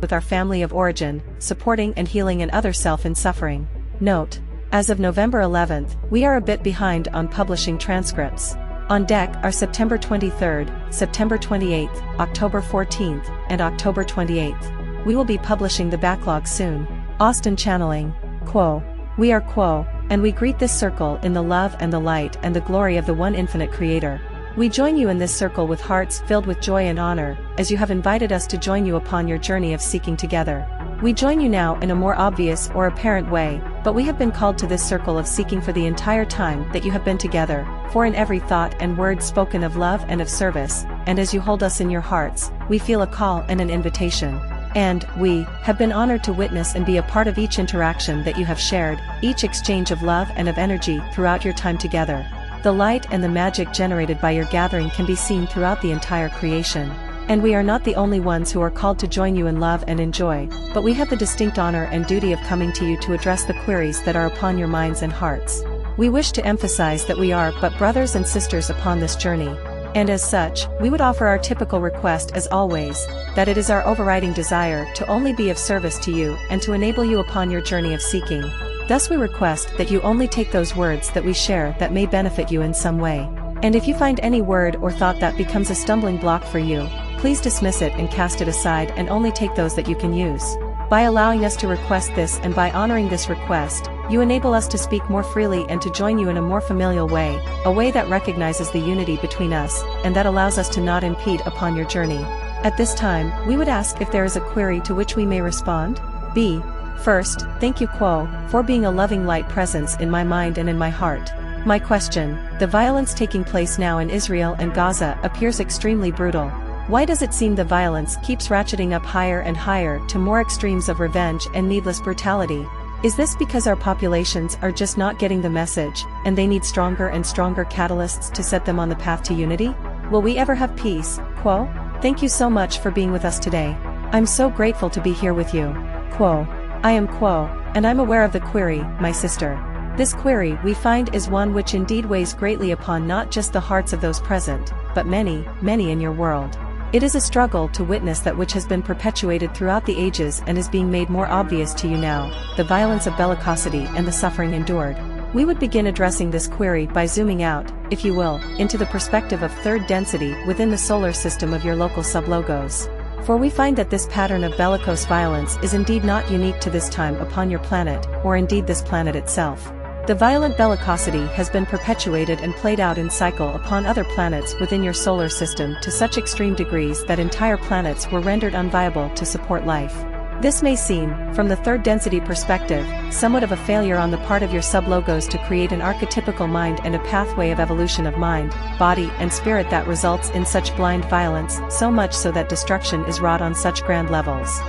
with our family of origin, supporting and healing and other self in suffering. Note: as of November 11th, we are a bit behind on publishing transcripts. On deck are September 23rd, September 28th, October 14th, and October 28th. We will be publishing the backlog soon. Austin channeling. Quo. We are Quo, and we greet this circle in the love and the light and the glory of the one infinite Creator. We join you in this circle with hearts filled with joy and honor, as you have invited us to join you upon your journey of seeking together. We join you now in a more obvious or apparent way, but we have been called to this circle of seeking for the entire time that you have been together, for in every thought and word spoken of love and of service, and as you hold us in your hearts, we feel a call and an invitation. And we have been honored to witness and be a part of each interaction that you have shared, each exchange of love and of energy throughout your time together. The light and the magic generated by your gathering can be seen throughout the entire creation. And we are not the only ones who are called to join you in love and in joy, but we have the distinct honor and duty of coming to you to address the queries that are upon your minds and hearts. We wish to emphasize that we are but brothers and sisters upon this journey. And as such, we would offer our typical request as always, that it is our overriding desire to only be of service to you and to enable you upon your journey of seeking. Thus we request that you only take those words that we share that may benefit you in some way. And if you find any word or thought that becomes a stumbling block for you, please dismiss it and cast it aside and only take those that you can use. By allowing us to request this and by honoring this request, you enable us to speak more freely and to join you in a more familial way, a way that recognizes the unity between us, and that allows us to not impede upon your journey. At this time, we would ask if there is a query to which we may respond. B. First, thank you Quo, for being a loving light presence in my mind and in my heart. My question: the violence taking place now in Israel and Gaza appears extremely brutal. Why does it seem the violence keeps ratcheting up higher and higher to more extremes of revenge and needless brutality? Is this because our populations are just not getting the message, and they need stronger and stronger catalysts to set them on the path to unity? Will we ever have peace, Quo? Thank you so much for being with us today. I'm so grateful to be here with you. Quo. I am Quo, and I'm aware of the query, my sister. This query we find is one which indeed weighs greatly upon not just the hearts of those present, but many, many in your world. It is a struggle to witness that which has been perpetuated throughout the ages and is being made more obvious to you now, the violence of bellicosity and the suffering endured. We would begin addressing this query by zooming out, if you will, into the perspective of third density within the solar system of your local sublogos. For we find that this pattern of bellicose violence is indeed not unique to this time upon your planet, or indeed this planet itself. The violent bellicosity has been perpetuated and played out in cycle upon other planets within your solar system to such extreme degrees that entire planets were rendered unviable to support life. This may seem, from the third density perspective, somewhat of a failure on the part of your sublogos to create an archetypical mind and a pathway of evolution of mind, body and spirit that results in such blind violence, so much so that destruction is wrought on such grand levels.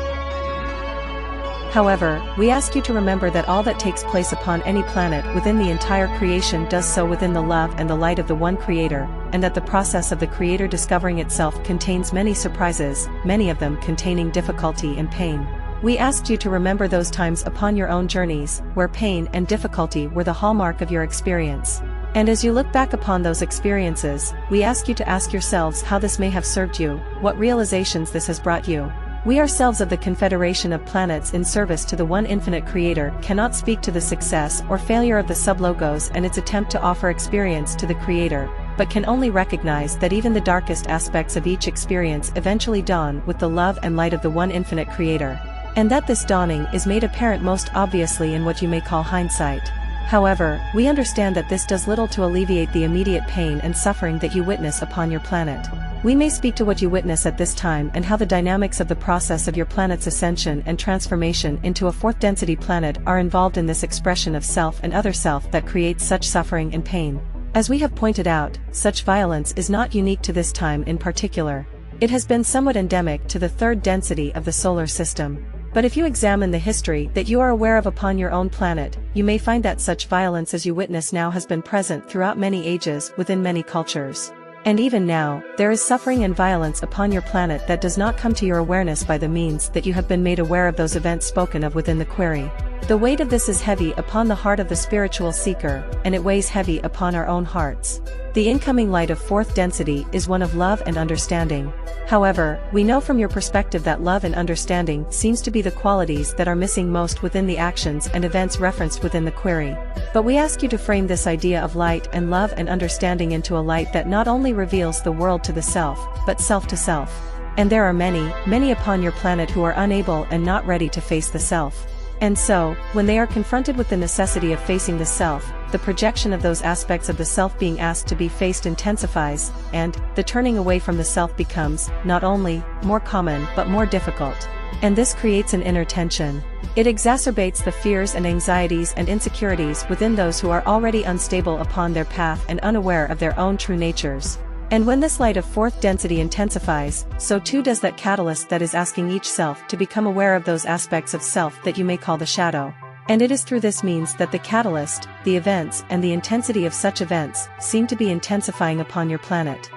However, we ask you to remember that all that takes place upon any planet within the entire creation does so within the love and the light of the one Creator, and that the process of the Creator discovering itself contains many surprises, many of them containing difficulty and pain. We asked you to remember those times upon your own journeys, where pain and difficulty were the hallmark of your experience. And as you look back upon those experiences, we ask you to ask yourselves how this may have served you, what realizations this has brought you. We ourselves of the Confederation of Planets in service to the one infinite Creator cannot speak to the success or failure of the sublogos and its attempt to offer experience to the Creator, but can only recognize that even the darkest aspects of each experience eventually dawn with the love and light of the one infinite Creator. And that this dawning is made apparent most obviously in what you may call hindsight. However, we understand that this does little to alleviate the immediate pain and suffering that you witness upon your planet. We may speak to what you witness at this time and how the dynamics of the process of your planet's ascension and transformation into a fourth density planet are involved in this expression of self and other self that creates such suffering and pain. As we have pointed out, such violence is not unique to this time in particular. It has been somewhat endemic to the third density of the solar system. But if you examine the history that you are aware of upon your own planet, you may find that such violence as you witness now has been present throughout many ages within many cultures. And even now, there is suffering and violence upon your planet that does not come to your awareness by the means that you have been made aware of those events spoken of within the query. The weight of this is heavy upon the heart of the spiritual seeker, and it weighs heavy upon our own hearts. The incoming light of fourth density is one of love and understanding. However, we know from your perspective that love and understanding seems to be the qualities that are missing most within the actions and events referenced within the query. But we ask you to frame this idea of light and love and understanding into a light that not only reveals the world to the self, but self to self. And there are many, many upon your planet who are unable and not ready to face the self. And so, when they are confronted with the necessity of facing the self, the projection of those aspects of the self being asked to be faced intensifies, and the turning away from the self becomes, not only more common but more difficult. And this creates an inner tension. It exacerbates the fears and anxieties and insecurities within those who are already unstable upon their path and unaware of their own true natures. And when this light of fourth density intensifies, so too does that catalyst that is asking each self to become aware of those aspects of self that you may call the shadow. And it is through this means that the catalyst, the events and the intensity of such events, seem to be intensifying upon your planet.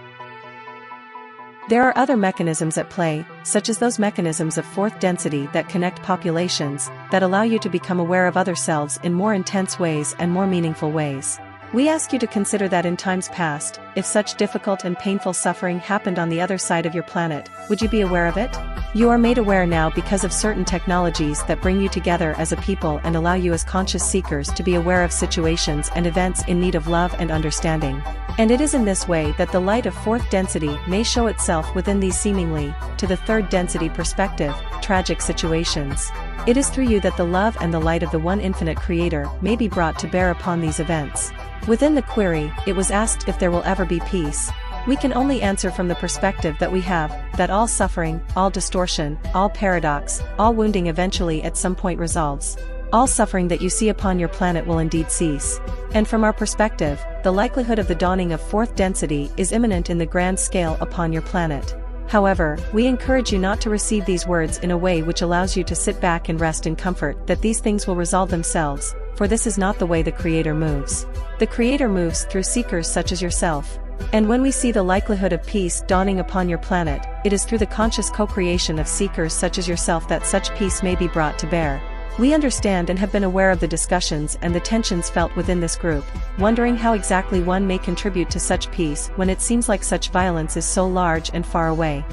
There are other mechanisms at play, such as those mechanisms of fourth density that connect populations, that allow you to become aware of other selves in more intense ways and more meaningful ways. We ask you to consider that in times past, if such difficult and painful suffering happened on the other side of your planet, would you be aware of it? You are made aware now because of certain technologies that bring you together as a people and allow you as conscious seekers to be aware of situations and events in need of love and understanding. And it is in this way that the light of fourth density may show itself within these seemingly, to the third density perspective, tragic situations. It is through you that the love and the light of the one infinite creator may be brought to bear upon these events. Within the query, it was asked if there will ever be peace. We can only answer from the perspective that we have, that all suffering, all distortion, all paradox, all wounding eventually at some point resolves. All suffering that you see upon your planet will indeed cease. And from our perspective, the likelihood of the dawning of fourth density is imminent in the grand scale upon your planet. However, we encourage you not to receive these words in a way which allows you to sit back and rest in comfort that these things will resolve themselves, for this is not the way the Creator moves. The Creator moves through seekers such as yourself. And when we see the likelihood of peace dawning upon your planet, it is through the conscious co-creation of seekers such as yourself that such peace may be brought to bear. We understand and have been aware of the discussions and the tensions felt within this group, wondering how exactly one may contribute to such peace when it seems like such violence is so large and far away.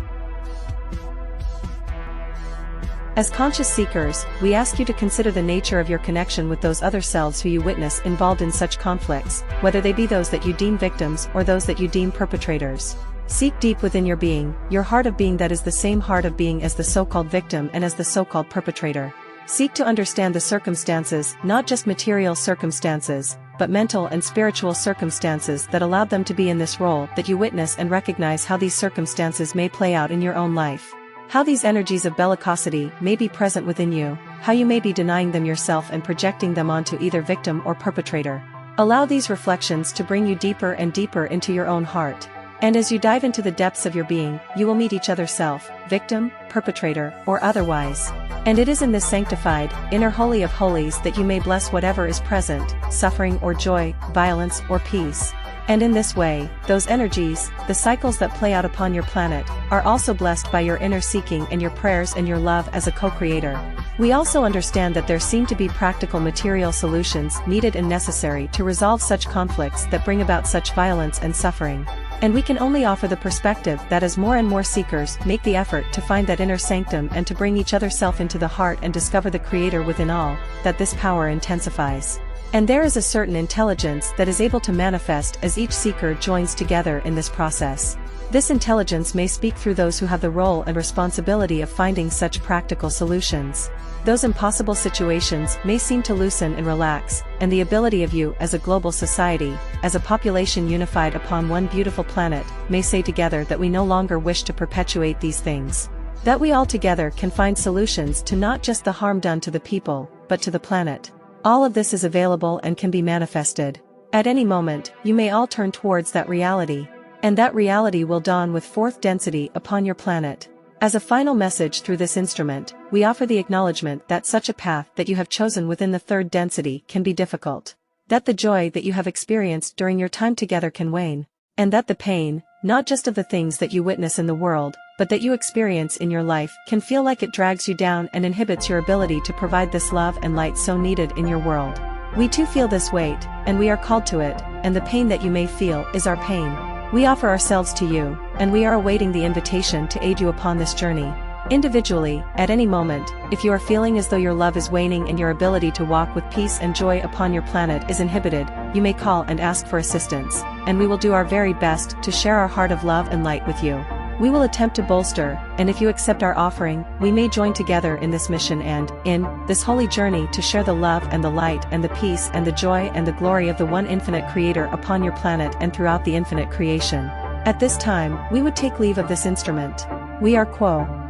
As conscious seekers, we ask you to consider the nature of your connection with those other selves who you witness involved in such conflicts, whether they be those that you deem victims or those that you deem perpetrators. Seek deep within your being, your heart of being that is the same heart of being as the so-called victim and as the so-called perpetrator. Seek to understand the circumstances, not just material circumstances, but mental and spiritual circumstances that allowed them to be in this role that you witness and recognize how these circumstances may play out in your own life. How these energies of bellicosity may be present within you, how you may be denying them yourself and projecting them onto either victim or perpetrator. Allow these reflections to bring you deeper and deeper into your own heart. And as you dive into the depths of your being, you will meet each other self, victim, perpetrator, or otherwise. And it is in this sanctified, inner holy of holies that you may bless whatever is present, suffering or joy, violence or peace. And in this way, those energies, the cycles that play out upon your planet, are also blessed by your inner seeking and your prayers and your love as a co-creator. We also understand that there seem to be practical material solutions needed and necessary to resolve such conflicts that bring about such violence and suffering. And we can only offer the perspective that as more and more seekers make the effort to find that inner sanctum and to bring each other self into the heart and discover the Creator within all, that this power intensifies. And there is a certain intelligence that is able to manifest as each seeker joins together in this process. This intelligence may speak through those who have the role and responsibility of finding such practical solutions. Those impossible situations may seem to loosen and relax, and the ability of you as a global society, as a population unified upon one beautiful planet, may say together that we no longer wish to perpetuate these things. That we all together can find solutions to not just the harm done to the people, but to the planet. All of this is available and can be manifested. At any moment, you may all turn towards that reality. And that reality will dawn with fourth density upon your planet. As a final message through this instrument, we offer the acknowledgement that such a path that you have chosen within the third density can be difficult. That the joy that you have experienced during your time together can wane. And that the pain, not just of the things that you witness in the world, but that you experience in your life, can feel like it drags you down and inhibits your ability to provide this love and light so needed in your world. We too feel this weight, and we are called to it, and the pain that you may feel is our pain. We offer ourselves to you, and we are awaiting the invitation to aid you upon this journey. Individually, at any moment, if you are feeling as though your love is waning and your ability to walk with peace and joy upon your planet is inhibited, you may call and ask for assistance, and we will do our very best to share our heart of love and light with you. We will attempt to bolster, and if you accept our offering, we may join together in this mission and, in this holy journey to share the love and the light and the peace and the joy and the glory of the one infinite Creator upon your planet and throughout the infinite creation. At this time, we would take leave of this instrument. We are Quo.